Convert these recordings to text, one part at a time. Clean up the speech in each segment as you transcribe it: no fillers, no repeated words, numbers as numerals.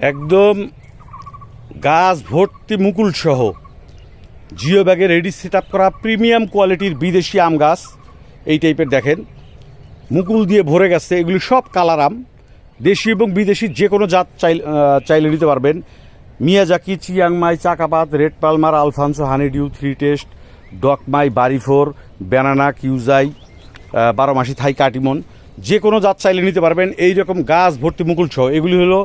একদম গাছ ভর্তি মুকুল সহ জিও ব্যাগে রেডি সেট আপ করা প্রিমিয়াম কোয়ালিটির বিদেশি আম গাছ এই টাইপের দেখেন মুকুল দিয়ে ভরে গেছে। এগুলি সব কালার আম, দেশি এবং বিদেশি যে কোনো জাত চাইলে নিতে পারবেন। মিয়াজাকি, চিয়াংমাই, চাকাপাত, red palmer, Alphonso, honeydew, three taste, ডকমাই, বাড়িফোর, ব্যানানা, কিউজাই, 12 মাসি থাই কাটিমন, যে কোনো জাত চাইলে নিতে পারবেন। এই রকম গাছ ভর্তি মুকুল সহ এগুলি হলো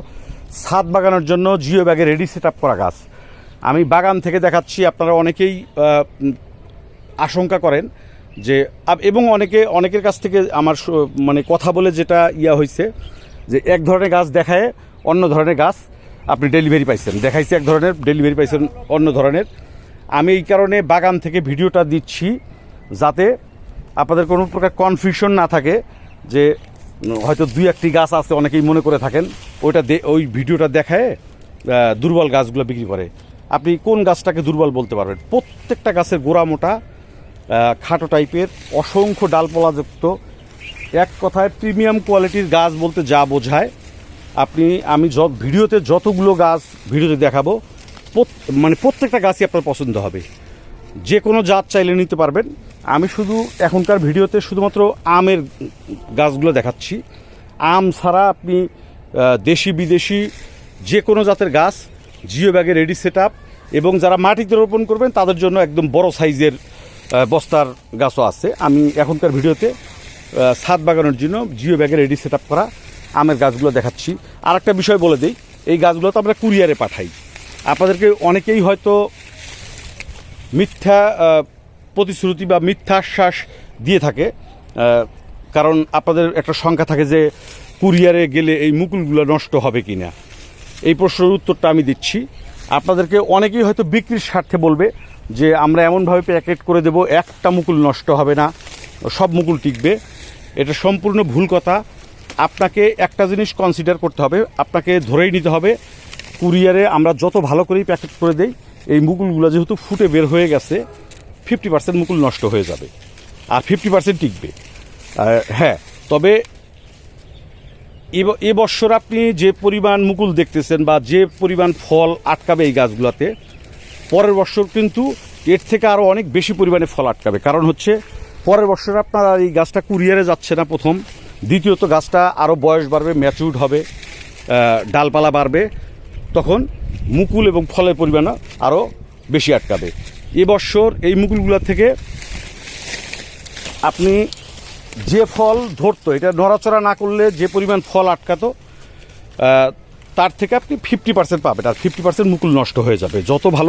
ছাদ বাগানোর জন্য জিও ব্যাগে রেডি সেট আপ করা গাছ। আমি বাগান থেকে দেখাচ্ছি, আপনারা অনেকেই আশঙ্কা করেন যে, এবং অনেকের কাছ থেকে আমার মানে কথা বলে যেটা হয়েছে যে এক ধরনের গাছ দেখায় অন্য ধরনের গাছ আপনি ডেলিভারি পাইছেন, দেখাইছে এক ধরনের, ডেলিভারি পাইছেন অন্য ধরনের। আমি এই কারণে বাগান থেকে ভিডিওটা দিচ্ছি যাতে আপনাদের কোনো প্রকার কনফিউশন না থাকে যে হয়তো 2-1টি গাছ আছে অনেকেই মনে করে থাকেন ওই ভিডিওটা দেখায় দুর্বল গাছগুলো বিক্রি করে। আপনি কোন গাছটাকে দুর্বল বলতে পারবেন? প্রত্যেকটা গাছের গোড়া মোটা, খাটো টাইপের, অসংখ্য ডালপালাযুক্ত, এক কথায় প্রিমিয়াম কোয়ালিটির গাছ বলতে যা বোঝায়। আমি ভিডিওতে যতগুলো গাছ ভিডিওতে দেখাবো মানে প্রত্যেকটা গাছই আপনার পছন্দ হবে, যে কোনো জাত চাইলে নিতে পারবেন। আমি শুধু এখনকার ভিডিওতে শুধুমাত্র আমের গাছগুলো দেখাচ্ছি। আম ছাড়া আপনি দেশি বিদেশি যে কোনো জাতের গাছ জিও ব্যাগে রেডি সেট আপ, এবং যারা মাটিতে রোপণ করবেন তাদের জন্য একদম বড় সাইজের বস্তার গাছও আছে। আমি এখনকার ভিডিওতে ছাদ বাগানোর জন্য জিও ব্যাগে রেডি সেট আপ করা আমের গাছগুলো দেখাচ্ছি। আর একটা বিষয় বলে দিই, এই গাছগুলো তো আমরা কুরিয়ারে পাঠাই। আপনাদেরকে অনেকেই হয়তো মিথ্যা প্রতিশ্রুতি বা মিথ্যা আশ্বাস দিয়ে থাকে, কারণ আপনাদের একটা সংখ্যা থাকে যে কুরিয়ারে গেলে এই মুকুলগুলো নষ্ট হবে কি না। এই প্রশ্নের উত্তরটা আমি দিচ্ছি আপনাদেরকে। অনেকেই হয়তো বিক্রির স্বার্থে বলবে যে আমরা এমনভাবে প্যাকেট করে দেব একটা মুকুল নষ্ট হবে না, সব মুকুল টিকবে। এটা সম্পূর্ণ ভুল কথা। আপনাকে একটা জিনিস কনসিডার করতে হবে, আপনাকে ধরেই নিতে হবে কুরিয়ারে আমরা যত ভালো করেই প্যাকেট করে দেই, এই মুকুলগুলো যেহেতু ফুটে বের হয়ে গেছে 50% মুকুল নষ্ট হয়ে যাবে আর 50% টিকবে। হ্যাঁ, তবে এবছর আপনি যে পরিমাণ মুকুল দেখতেছেন বা যে পরিমাণ ফল আটকাবে এই গাছগুলোতে, পরের বছর কিন্তু এর থেকে আরও অনেক বেশি পরিমাণে ফল আটকাবে। কারণ হচ্ছে পরের বছর আপনার এই গাছটা কুরিয়ারে যাচ্ছে না প্রথম, দ্বিতীয়ত গাছটা আরও বয়স বাড়বে, ম্যাচিউরড হবে, ডালপালা বাড়বে, তখন মুকুল এবং ফলের পরিমাণ আরও বেশি আটকাবে। এবছর এই মুকুলগুলো থেকে আপনি যে ফল ধরতো, এটা নড়াচড়া না করলে যে পরিমাণ ফল আটকাতো তার থেকে আপনি 50% পাবেন, আর 50% মুকুল নষ্ট হয়ে যাবে। যত ভালো